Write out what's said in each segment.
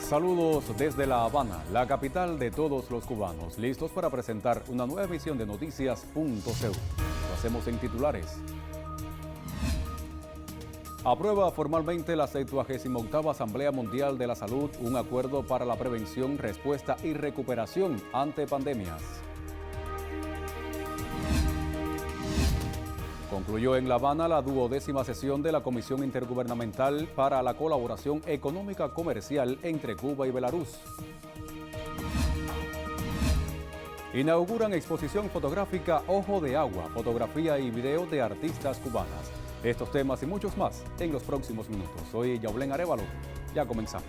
Saludos desde La Habana, la capital de todos los cubanos, listos para presentar una nueva emisión de Noticias.cu. Lo hacemos en titulares. Aprueba formalmente la 78ª Asamblea Mundial de la Salud un acuerdo para la prevención, respuesta y recuperación ante pandemias. Concluyó en La Habana la 12ª sesión de la Comisión Intergubernamental para la Colaboración Económica Comercial entre Cuba y Belarus. Inauguran exposición fotográfica Ojo de Agua, fotografía y video de artistas cubanas. Estos temas y muchos más en los próximos minutos. Soy Yaulén Arévalo. Ya comenzamos.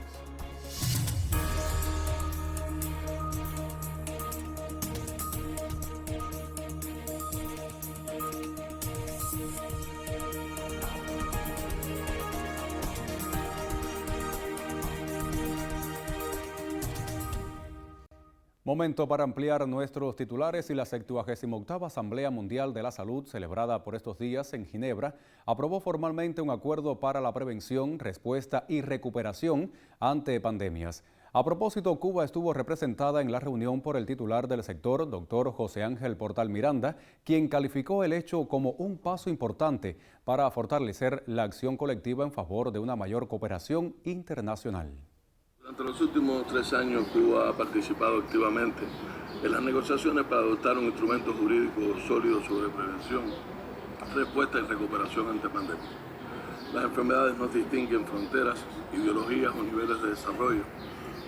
Momento para ampliar nuestros titulares y la 78ª Asamblea Mundial de la Salud, celebrada por estos días en Ginebra, aprobó formalmente un acuerdo para la prevención, respuesta y recuperación ante pandemias. A propósito, Cuba estuvo representada en la reunión por el titular del sector, doctor José Ángel Portal Miranda, quien calificó el hecho como un paso importante para fortalecer la acción colectiva en favor de una mayor cooperación internacional. Durante los últimos 3 años, Cuba ha participado activamente en las negociaciones para adoptar un instrumento jurídico sólido sobre prevención, respuesta y recuperación ante pandemias. Las enfermedades no distinguen fronteras, ideologías o niveles de desarrollo.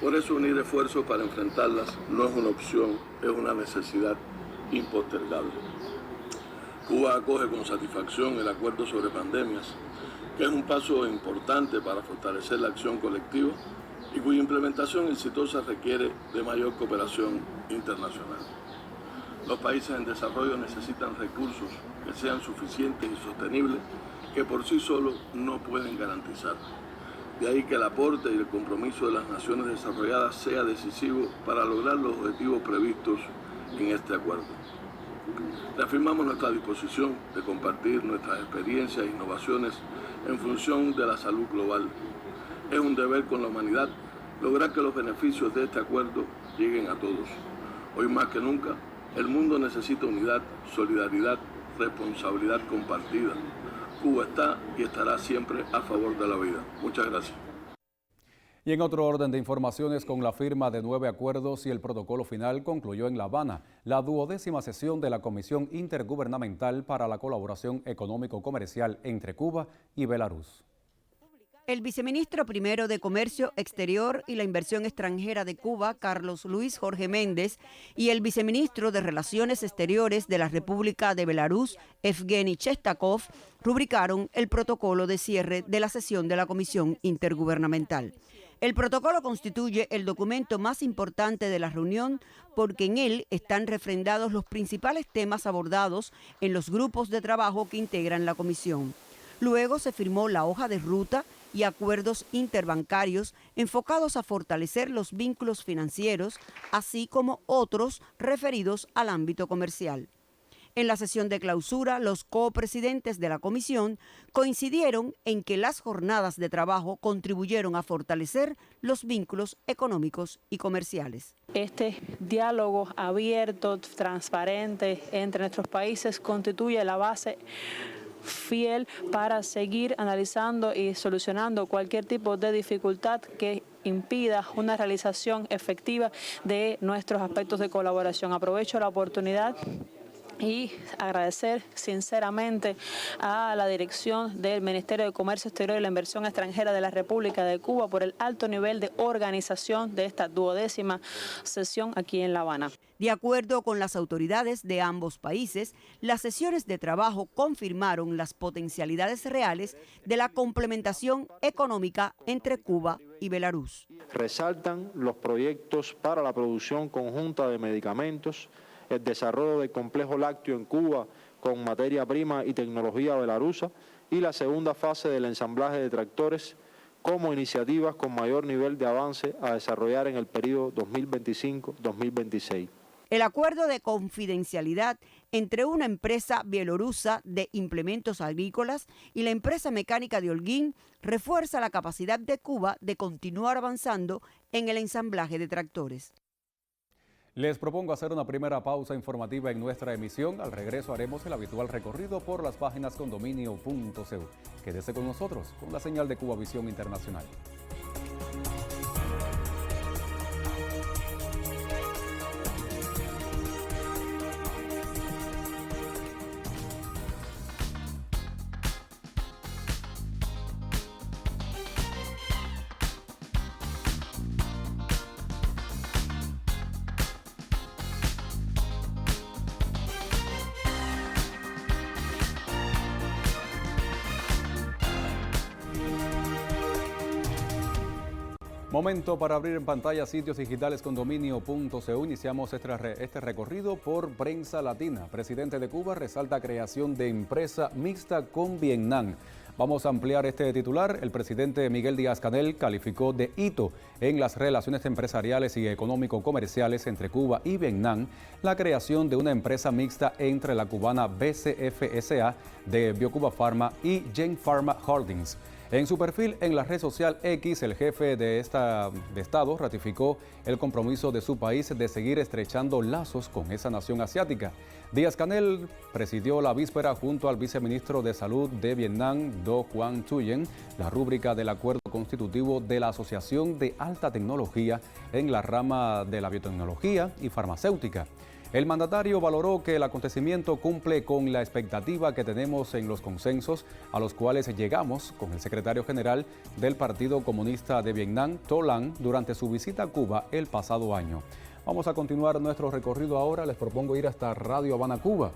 Por eso unir esfuerzos para enfrentarlas no es una opción, es una necesidad impostergable. Cuba acoge con satisfacción el acuerdo sobre pandemias, que es un paso importante para fortalecer la acción colectiva y cuya implementación exitosa requiere de mayor cooperación internacional. Los países en desarrollo necesitan recursos que sean suficientes y sostenibles, que por sí solos no pueden garantizar. De ahí que el aporte y el compromiso de las naciones desarrolladas sea decisivo para lograr los objetivos previstos en este acuerdo. Reafirmamos nuestra disposición de compartir nuestras experiencias e innovaciones en función de la salud global. Es un deber con la humanidad lograr que los beneficios de este acuerdo lleguen a todos. Hoy más que nunca, el mundo necesita unidad, solidaridad, responsabilidad compartida. Cuba está y estará siempre a favor de la vida. Muchas gracias. Y en otro orden de informaciones, con la firma de 9 acuerdos y el protocolo final, concluyó en La Habana la 12ª sesión de la Comisión Intergubernamental para la Colaboración Económico-Comercial entre Cuba y Belarus. El viceministro primero de Comercio Exterior y la Inversión Extranjera de Cuba, Carlos Luis Jorge Méndez, y el viceministro de Relaciones Exteriores de la República de Belarus, Evgeny Chestakov, rubricaron el protocolo de cierre de la sesión de la Comisión Intergubernamental. El protocolo constituye el documento más importante de la reunión porque en él están refrendados los principales temas abordados en los grupos de trabajo que integran la comisión. Luego se firmó la hoja de ruta y acuerdos interbancarios enfocados a fortalecer los vínculos financieros, así como otros referidos al ámbito comercial. En la sesión de clausura, los copresidentes de la comisión coincidieron en que las jornadas de trabajo contribuyeron a fortalecer los vínculos económicos y comerciales. Este diálogo abierto, transparente entre nuestros países constituye la base fiel para seguir analizando y solucionando cualquier tipo de dificultad que impida una realización efectiva de nuestros aspectos de colaboración. Aprovecho la oportunidad y agradecer sinceramente a la dirección del Ministerio de Comercio Exterior y la Inversión Extranjera de la República de Cuba por el alto nivel de organización de esta 12ª sesión aquí en La Habana. De acuerdo con las autoridades de ambos países, las sesiones de trabajo confirmaron las potencialidades reales de la complementación económica entre Cuba y Belarus. Resaltan los proyectos para la producción conjunta de medicamentos, el desarrollo del complejo lácteo en Cuba con materia prima y tecnología belarusa y la segunda fase del ensamblaje de tractores como iniciativas con mayor nivel de avance a desarrollar en el periodo 2025-2026. El acuerdo de confidencialidad entre una empresa bielorrusa de implementos agrícolas y la empresa mecánica de Holguín refuerza la capacidad de Cuba de continuar avanzando en el ensamblaje de tractores. Les propongo hacer una primera pausa informativa en nuestra emisión. Al regreso haremos el habitual recorrido por las páginas condominio.cu. Quédese con nosotros con la señal de Cubavisión Internacional. Momento para abrir en pantalla sitios digitales condominio.cu. Iniciamos este recorrido por Prensa Latina. Presidente de Cuba resalta creación de empresa mixta con Vietnam. Vamos a ampliar este titular. El presidente Miguel Díaz-Canel calificó de hito en las relaciones empresariales y económico-comerciales entre Cuba y Vietnam la creación de una empresa mixta entre la cubana BCF S.A. de Biocuba Pharma y Gen Pharma Holdings. En su perfil en la red social X, el jefe de Estado ratificó el compromiso de su país de seguir estrechando lazos con esa nación asiática. Díaz-Canel presidió la víspera junto al viceministro de Salud de Vietnam, Do Quan Thuyen, la rúbrica del acuerdo constitutivo de la Asociación de Alta Tecnología en la rama de la biotecnología y farmacéutica. El mandatario valoró que el acontecimiento cumple con la expectativa que tenemos en los consensos a los cuales llegamos con el secretario general del Partido Comunista de Vietnam, To Lan, durante su visita a Cuba el pasado año. Vamos a continuar nuestro recorrido ahora. Les propongo ir hasta Radio Habana, Cuba.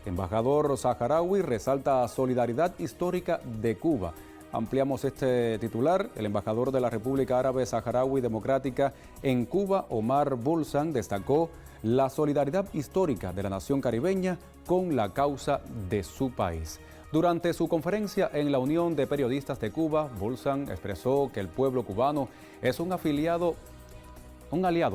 Embajador saharaui resalta solidaridad histórica de Cuba. Ampliamos este titular. El embajador de la República Árabe Saharaui Democrática en Cuba, Omar Bulsan, destacó la solidaridad histórica de la nación caribeña con la causa de su país. Durante su conferencia en la Unión de Periodistas de Cuba, Bulsan expresó que el pueblo cubano es un aliado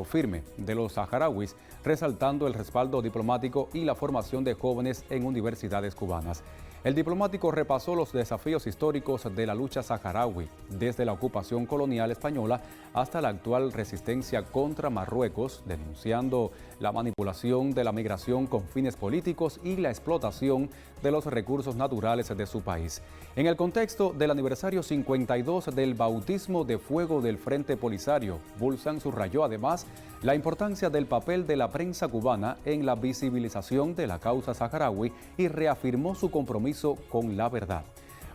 firme de los saharauis, resaltando el respaldo diplomático y la formación de jóvenes en universidades cubanas. El diplomático repasó los desafíos históricos de la lucha saharaui, desde la ocupación colonial española hasta la actual resistencia contra Marruecos, denunciando la manipulación de la migración con fines políticos y la explotación de los recursos naturales de su país. En el contexto del aniversario 52 del bautismo de fuego del Frente Polisario, Bulsan subrayó además la importancia del papel de la prensa cubana en la visibilización de la causa saharaui y reafirmó su compromiso con la verdad.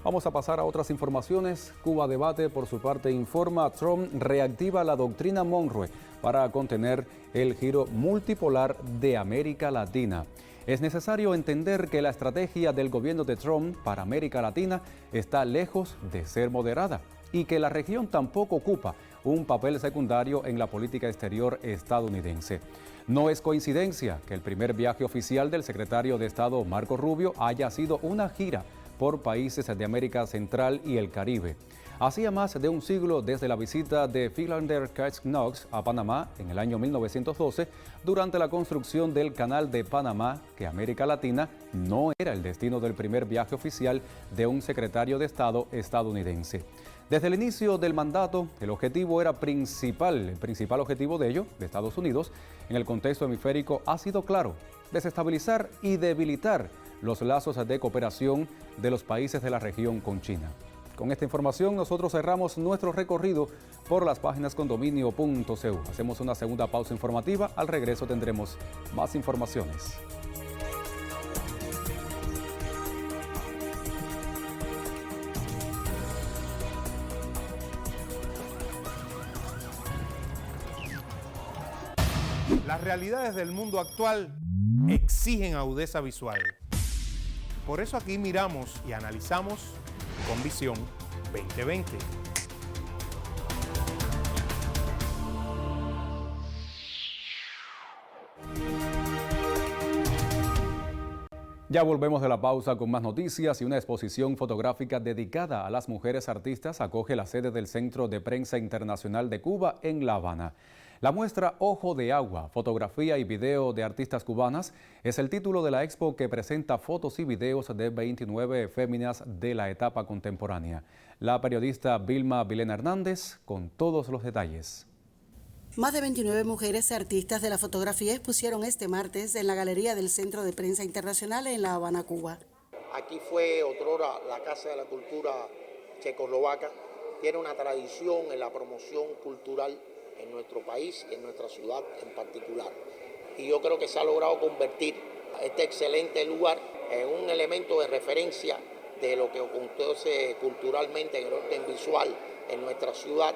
Vamos a pasar a otras informaciones. Cuba Debate, por su parte, informa: Trump reactiva la doctrina Monroe para contener el giro multipolar de América Latina. Es necesario entender que la estrategia del gobierno de Trump para América Latina está lejos de ser moderada y que la región tampoco ocupa un papel secundario en la política exterior estadounidense. No es coincidencia que el primer viaje oficial del secretario de Estado Marco Rubio haya sido una gira por países de América Central y el Caribe. Hacía más de un siglo desde la visita de Philander Cash Knox a Panamá en el año 1912, durante la construcción del Canal de Panamá, que América Latina no era el destino del primer viaje oficial de un secretario de Estado estadounidense. Desde el inicio del mandato, el principal objetivo de Estados Unidos, en el contexto hemisférico, ha sido claro: desestabilizar y debilitar los lazos de cooperación de los países de la región con China. Con esta información nosotros cerramos nuestro recorrido por las páginas condominio.cu. Hacemos una segunda pausa informativa. Al regreso tendremos más informaciones. Las realidades del mundo actual exigen agudeza visual. Por eso aquí miramos y analizamos con Visión 2020. Ya volvemos de la pausa con más noticias, y una exposición fotográfica dedicada a las mujeres artistas acoge la sede del Centro de Prensa Internacional de Cuba en La Habana. La muestra Ojo de Agua, fotografía y video de artistas cubanas es el título de la expo que presenta fotos y videos de 29 féminas de la etapa contemporánea. La periodista Vilma Vilena Hernández con todos los detalles. Más de 29 mujeres artistas de la fotografía expusieron este martes en la Galería del Centro de Prensa Internacional en La Habana, Cuba. Aquí fue otrora la Casa de la Cultura checoslovaca. Tiene una tradición en la promoción cultural en nuestro país y en nuestra ciudad en particular. Y yo creo que se ha logrado convertir este excelente lugar en un elemento de referencia de lo que acontece culturalmente en el orden visual en nuestra ciudad.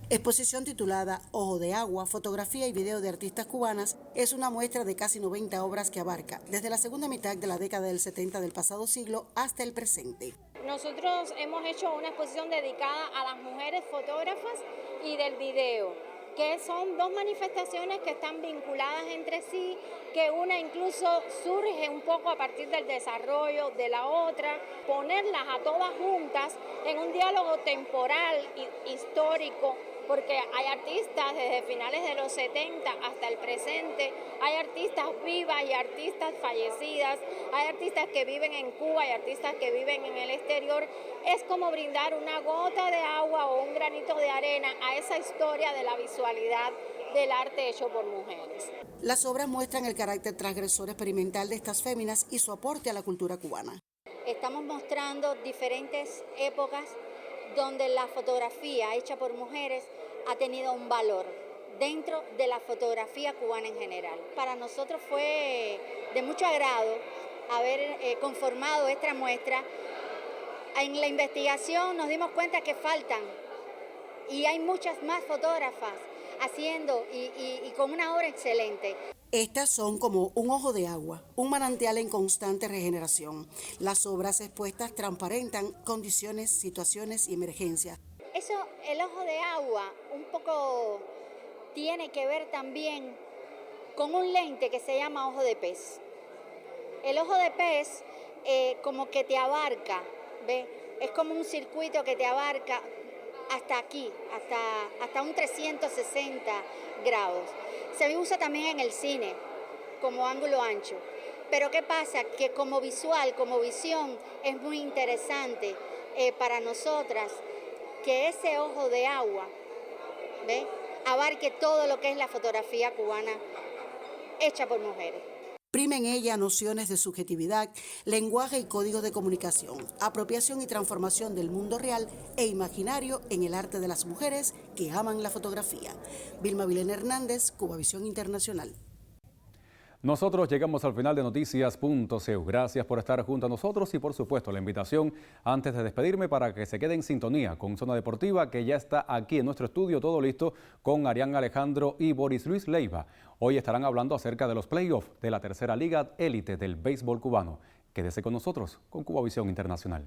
Exposición titulada Ojo de Agua, fotografía y video de artistas cubanas es una muestra de casi 90 obras que abarca desde la segunda mitad de la década del 70 del pasado siglo hasta el presente. Nosotros hemos hecho una exposición dedicada a las mujeres fotógrafas y del video, que son dos manifestaciones que están vinculadas entre sí, que una incluso surge un poco a partir del desarrollo de la otra, ponerlas a todas juntas en un diálogo temporal e histórico, porque hay artistas desde finales de los 70 hasta el presente, hay artistas vivas y artistas fallecidas, hay artistas que viven en Cuba y artistas que viven en el exterior. Es como brindar una gota de agua o un granito de arena a esa historia de la visualidad del arte hecho por mujeres. Las obras muestran el carácter transgresor experimental de estas féminas y su aporte a la cultura cubana. Estamos mostrando diferentes épocas donde la fotografía hecha por mujeres ha tenido un valor dentro de la fotografía cubana en general. Para nosotros fue de mucho agrado haber conformado esta muestra. En la investigación nos dimos cuenta que faltan y hay muchas más fotógrafas haciendo y con una obra excelente. Estas son como un ojo de agua, un manantial en constante regeneración. Las obras expuestas transparentan condiciones, situaciones y emergencias. Eso, el ojo de agua, un poco tiene que ver también con un lente que se llama ojo de pez. El ojo de pez como que te abarca, ¿ves? Es como un circuito que te abarca hasta aquí, hasta un 360 grados. Se usa también en el cine como ángulo ancho. Pero ¿qué pasa? Que como visual, como visión, es muy interesante para nosotras que ese ojo de agua, ¿ves?, abarque todo lo que es la fotografía cubana hecha por mujeres. Prima en ella nociones de subjetividad, lenguaje y código de comunicación, apropiación y transformación del mundo real e imaginario en el arte de las mujeres que aman la fotografía. Vilma Vilena Hernández, Cubavisión Internacional. Nosotros llegamos al final de Noticias.cu. Gracias por estar junto a nosotros y por supuesto la invitación antes de despedirme para que se quede en sintonía con Zona Deportiva, que ya está aquí en nuestro estudio todo listo con Arián Alejandro y Boris Luis Leiva. Hoy estarán hablando acerca de los playoffs de la tercera liga élite del béisbol cubano. Quédese con nosotros con Cubavisión Internacional.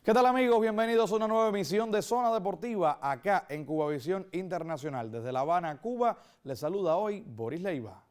¿Qué tal amigos? Bienvenidos a una nueva emisión de Zona Deportiva acá en Cubavisión Internacional. Desde La Habana, Cuba, les saluda hoy Boris Leiva.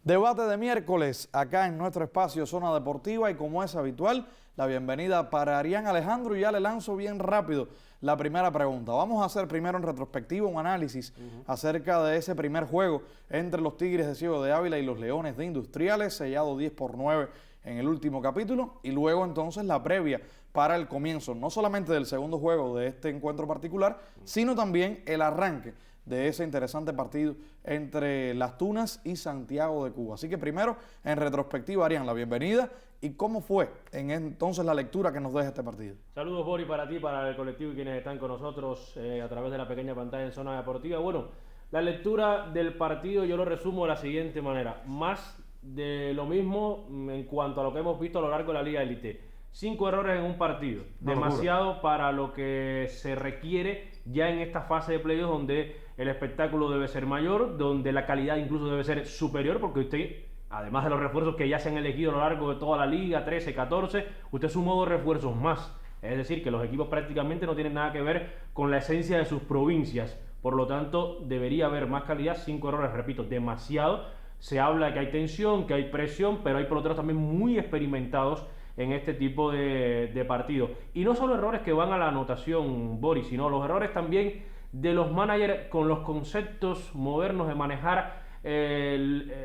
Debate de miércoles acá en nuestro espacio Zona Deportiva y como es habitual, la bienvenida para Arián Alejandro y ya le lanzo bien rápido la primera pregunta. Vamos a hacer primero en retrospectiva un análisis acerca de ese primer juego entre los Tigres de Ciego de Ávila y los Leones de Industriales, sellado 10-9 en el último capítulo, y luego entonces la previa para el comienzo, no solamente del segundo juego de este encuentro particular, sino también el arranque de ese interesante partido entre Las Tunas y Santiago de Cuba. Así que primero, en retrospectiva, Arián, la bienvenida y cómo fue entonces la lectura que nos deja este partido. Saludos, Boris, para ti, para el colectivo y quienes están con nosotros a través de la pequeña pantalla en Zona Deportiva. Bueno, la lectura del partido yo lo resumo de la siguiente manera: más de lo mismo en cuanto a lo que hemos visto a lo largo de la Liga Élite. 5 errores en un partido, demasiado para lo que se requiere ya en esta fase de playoffs, donde el espectáculo debe ser mayor, donde la calidad incluso debe ser superior, porque usted, además de los refuerzos que ya se han elegido a lo largo de toda la liga, 13, 14, usted sumó 2 refuerzos más. Es decir, que los equipos prácticamente no tienen nada que ver con la esencia de sus provincias. Por lo tanto, debería haber más calidad. 5 errores, repito, demasiado. Se habla de que hay tensión, que hay presión, pero hay peloteros también muy experimentados en este tipo de partidos. Y no solo errores que van a la anotación, Boris, sino los errores también de los managers con los conceptos modernos de manejar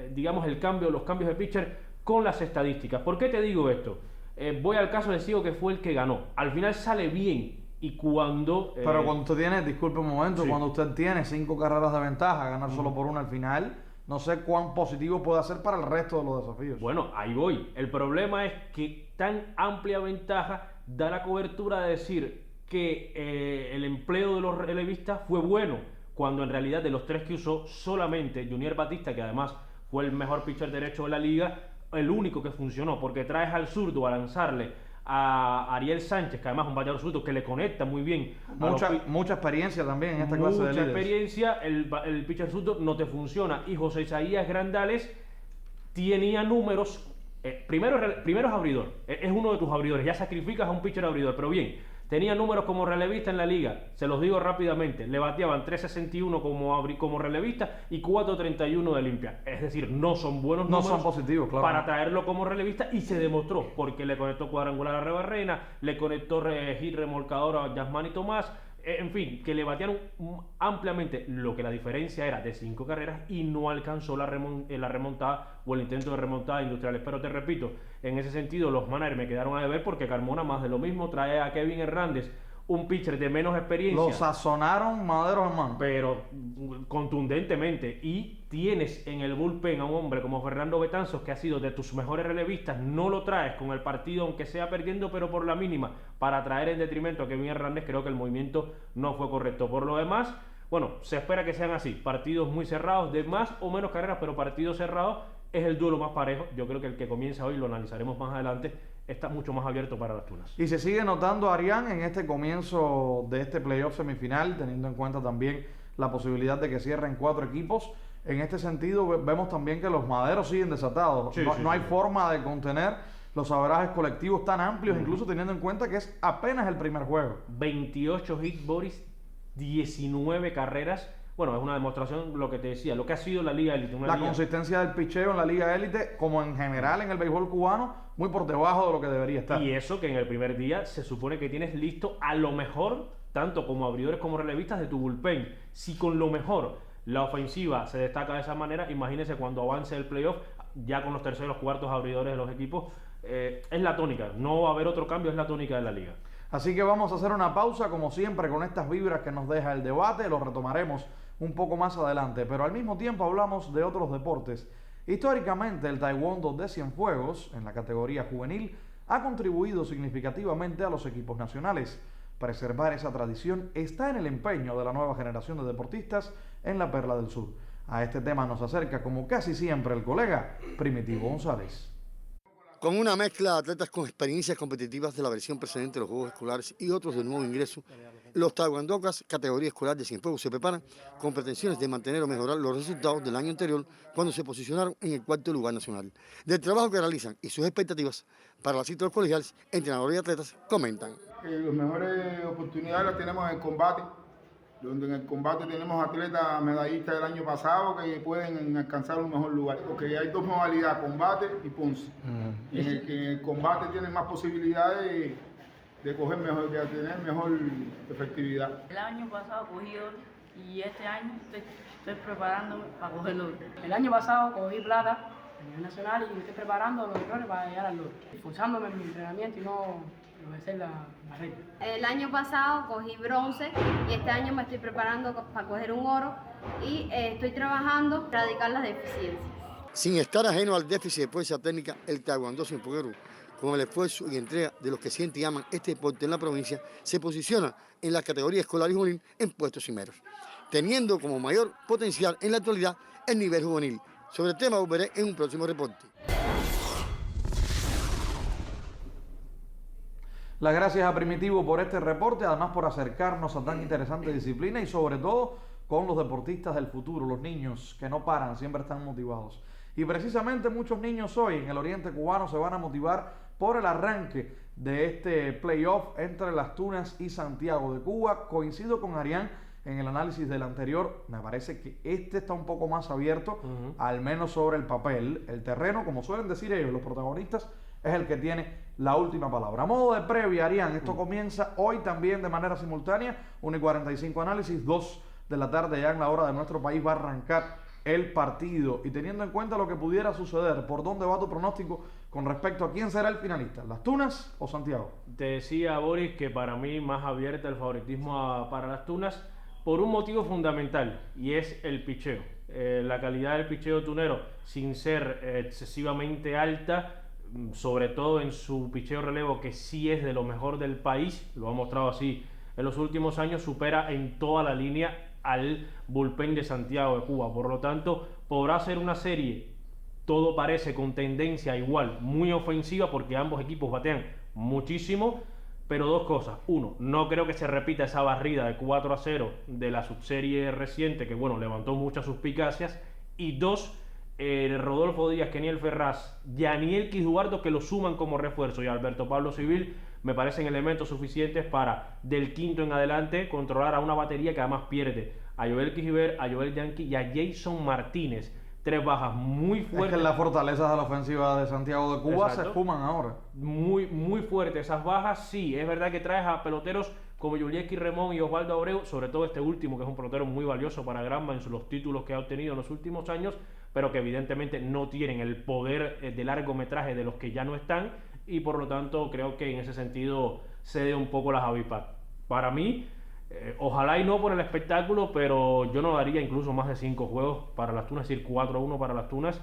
digamos los cambios de pitcher con las estadísticas. ¿Por qué te digo esto? Voy al caso de Sigo, que fue el que ganó. Al final sale bien, y cuando... Pero cuando usted tiene, disculpe un momento, sí, cuando usted tiene 5 carreras de ventaja, ganar solo por una al final, no sé cuán positivo puede ser para el resto de los desafíos. Bueno, ahí voy. El problema es que tan amplia ventaja da la cobertura de decir que el empleo de los relevistas fue bueno, cuando en realidad de los 3 que usó, solamente Junier Batista, que además fue el mejor pitcher derecho de la liga, el único que funcionó, porque traes al zurdo a lanzarle a Ariel Sánchez, que además es un bateador zurdo que le conecta muy bien. Mucha experiencia también en esta clase de líderes. Mucha experiencia, el pitcher zurdo no te funciona. Y José Isaías Grandales tenía números, primero es abridor, es uno de tus abridores, ya sacrificas a un pitcher abridor, pero bien, tenía números como relevista en la liga, se los digo rápidamente, le bateaban 3.61 como relevista y 4.31 de limpia. Es decir, no son buenos números, son positivos, claro, para traerlo como relevista, y se demostró, porque le conectó cuadrangular a Rebarrena, le conectó hit remolcador a Yasmani Tomás, en fin, que le batearon ampliamente, lo que la diferencia era de 5 carreras y no alcanzó la remontada o el intento de remontada de Industriales. Pero te repito, en ese sentido los managers me quedaron a deber, porque Carmona más de lo mismo, trae a Kevin Hernández, un pitcher de menos experiencia. Lo sazonaron maderos, hermano. Pero contundentemente. Y tienes en el bullpen a un hombre como Fernando Betanzos, que ha sido de tus mejores relevistas. No lo traes con el partido, aunque sea perdiendo, pero por la mínima, para traer en detrimento a Kevin Hernández. Creo que el movimiento no fue correcto. Por lo demás, bueno, se espera que sean así. Partidos muy cerrados, de más o menos carreras, pero partidos cerrados. Es el duelo más parejo. Yo creo que el que comienza hoy, lo analizaremos más adelante, está mucho más abierto para Las Tunas. Y se sigue notando, Arián, en este comienzo de este playoff semifinal, teniendo en cuenta también la posibilidad de que cierren 4 equipos. En este sentido, vemos también que los maderos siguen desatados. Sí, no hay forma de contener los averajes colectivos tan amplios, incluso teniendo en cuenta que es apenas el primer juego. 28 hits, Boris, 19 carreras. Bueno, es una demostración, lo que te decía, lo que ha sido la Liga Élite. La consistencia del picheo en la Liga Élite, como en general en el béisbol cubano, muy por debajo de lo que debería estar. Y eso que en el primer día se supone que tienes listo a lo mejor, tanto como abridores como relevistas, de tu bullpen. Si con lo mejor la ofensiva se destaca de esa manera, imagínese cuando avance el playoff, ya con los terceros, cuartos abridores de los equipos, es la tónica. No va a haber otro cambio, es la tónica de la liga. Así que vamos a hacer una pausa, como siempre, con estas vibras que nos deja el debate. Lo retomaremos un poco más adelante, pero al mismo tiempo hablamos de otros deportes. Históricamente, el taekwondo de Cienfuegos, en la categoría juvenil, ha contribuido significativamente a los equipos nacionales. Preservar esa tradición está en el empeño de la nueva generación de deportistas en la Perla del Sur. A este tema nos acerca, como casi siempre, el colega Primitivo González. Con una mezcla de atletas con experiencias competitivas de la versión precedente de los Juegos Escolares y otros de nuevo ingreso, los taekwondokas, categoría escolar de Cienfuegos, se preparan con pretensiones de mantener o mejorar los resultados del año anterior, cuando se posicionaron en el 4º lugar nacional. Del trabajo que realizan y sus expectativas para las citas colegiales, entrenadores y atletas comentan. Las mejores oportunidades las tenemos en el combate, donde en el combate tenemos atletas medallistas del año pasado que pueden alcanzar un mejor lugar, porque hay 2 modalidades, combate y Ponce. En el combate tienen más posibilidades de coger mejor, de tener mejor efectividad. El año pasado cogí oro y este año estoy preparándome para coger oro. El año pasado cogí plata a nivel nacional y me estoy preparando los errores para llegar al logro, esforzándome en mi entrenamiento y no obedecer la regla. El año pasado cogí bronce y este año me estoy preparando para coger un oro y estoy trabajando para erradicar las deficiencias. Sin estar ajeno al déficit de fuerza técnica, el taekwondo sin poder, con el esfuerzo y entrega de los que sienten y aman este deporte en la provincia, se posiciona en la categoría escolar y juvenil en puestos primeros, teniendo como mayor potencial en la actualidad el nivel juvenil. Sobre el tema volveré en un próximo reporte. Las gracias a Primitivo por este reporte, además por acercarnos a tan interesante disciplina y sobre todo con los deportistas del futuro, los niños que no paran, siempre están motivados. Y precisamente muchos niños hoy en el oriente cubano se van a motivar por el arranque de este playoff entre Las Tunas y Santiago de Cuba. Coincido con Arián en el análisis del anterior, me parece que este está un poco más abierto, al menos sobre el papel. El terreno, como suelen decir ellos, los protagonistas, es el que tiene la última palabra. A modo de previa, Arián, esto comienza hoy también de manera simultánea, 1:45 análisis, 2 de la tarde ya en la hora de nuestro país va a arrancar el partido. Y teniendo en cuenta lo que pudiera suceder, ¿por dónde va tu pronóstico con respecto a quién será el finalista? ¿Las Tunas o Santiago? Te decía, Boris, que para mí más abierta el favoritismo para Las Tunas por un motivo fundamental, y es el picheo. La calidad del picheo tunero, sin ser excesivamente alta, sobre todo en su picheo relevo, que sí es de lo mejor del país, lo ha mostrado así en los últimos años, supera en toda la línea al bullpen de Santiago de Cuba. Por lo tanto, podrá ser una serie, todo parece con tendencia igual, muy ofensiva, porque ambos equipos batean muchísimo, pero dos cosas. Uno, no creo que se repita esa barrida de 4-0 de la subserie reciente, que bueno, levantó muchas suspicacias. Y dos, Rodolfo Díaz, Keniel Ferraz, Yaniel Quijubardo, que lo suman como refuerzo, y Alberto Pablo Civil, me parecen elementos suficientes para, del quinto en adelante, controlar a una batería que además pierde a Joel Quijiber, a Joel Yankee y a Jason Martínez. Tres bajas muy fuertes. Es que las fortalezas de la ofensiva de Santiago de Cuba Exacto. se esfuman ahora. Muy fuertes esas bajas. Sí, es verdad que traes a peloteros como Yulieski Remón y Osvaldo Abreu, sobre todo este último, que es un pelotero muy valioso para Granma en los títulos que ha obtenido en los últimos años, pero que evidentemente no tienen el poder de largometraje de los que ya no están, y por lo tanto creo que en ese sentido cede un poco las avispas. Para mí, ojalá y no por el espectáculo, pero yo no daría incluso más de 5 juegos para Las Tunas, es decir, 4-1 para Las Tunas,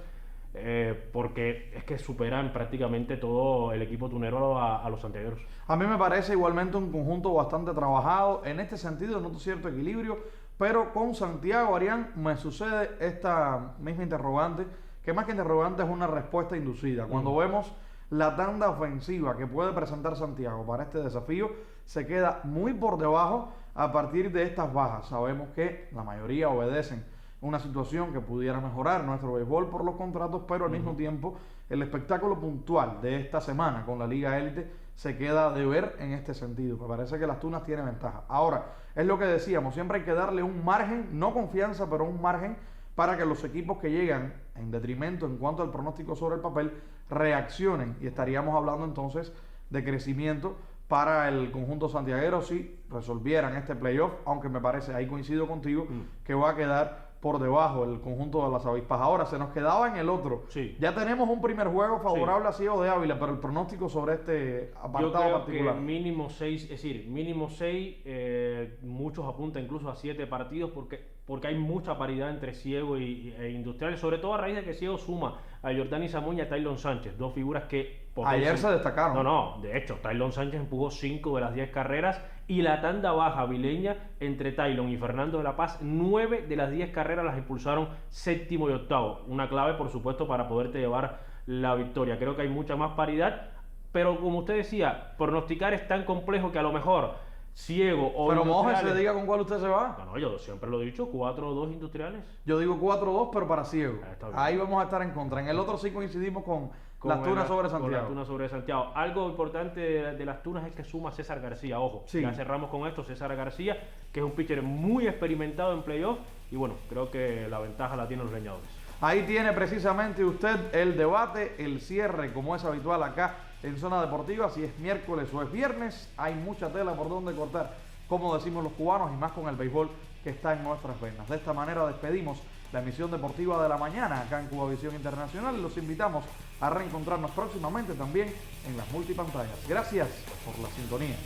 porque es que superan prácticamente todo el equipo tunero a los santiagueros. A mí me parece igualmente un conjunto bastante trabajado. En este sentido noto cierto equilibrio, pero con Santiago, Arián, me sucede esta misma interrogante, que más que interrogante es una respuesta inducida. Cuando vemos la tanda ofensiva que puede presentar Santiago para este desafío, se queda muy por debajo a partir de estas bajas. Sabemos que la mayoría obedecen una situación que pudiera mejorar nuestro béisbol por los contratos, pero al mismo tiempo el espectáculo puntual de esta semana con la Liga Élite se queda de ver en este sentido. Me parece que Las Tunas tiene ventaja. Ahora, es lo que decíamos, siempre hay que darle un margen, no confianza, pero un margen para que los equipos que llegan en detrimento en cuanto al pronóstico sobre el papel reaccionen, y estaríamos hablando entonces de crecimiento para el conjunto santiaguero si resolvieran este playoff, aunque me parece, ahí coincido contigo, que va a quedar por debajo el conjunto de las avispas. Ahora, se nos quedaba en el otro. Sí. Ya tenemos un primer juego favorable a Ciego de Ávila, pero el pronóstico sobre este apartado yo creo particular. Que mínimo 6, es decir, mínimo 6, muchos apuntan incluso a 7 partidos, porque hay mucha paridad entre Ciego e Industriales, sobre todo a raíz de que Ciego suma a Jordani Samuña y a Taylon Sánchez, dos figuras que ayer se destacaron. No, de hecho, Taylon Sánchez empujó 5 de las 10 carreras, y la tanda baja avileña entre Taylon y Fernando de la Paz, 9 de las 10 carreras las impulsaron séptimo y octavo. Una clave, por supuesto, para poderte llevar la victoria. Creo que hay mucha más paridad, pero como usted decía, pronosticar es tan complejo que a lo mejor Ciego o pero Industriales... Moje, se diga con cuál usted se va. No, yo siempre lo he dicho, 4-2 Industriales. Yo digo 4-2, pero para Ciego. Ahí vamos a estar en contra. En el otro sí coincidimos con Las Tunas sobre Santiago. Con Las Tunas sobre Santiago. Algo importante de Las Tunas es que suma César García. Ojo, sí. Ya cerramos con esto. César García, que es un pitcher muy experimentado en playoff. Y bueno, creo que la ventaja la tienen los leñadores. Ahí tiene precisamente usted el debate, el cierre, como es habitual acá en Zona Deportiva. Si es miércoles o es viernes, hay mucha tela por donde cortar, como decimos los cubanos, y más con el béisbol que está en nuestras venas. De esta manera despedimos la emisión deportiva de la mañana acá en Cubavisión Internacional. Los invitamos a reencontrarnos próximamente también en las multipantallas. Gracias por la sintonía.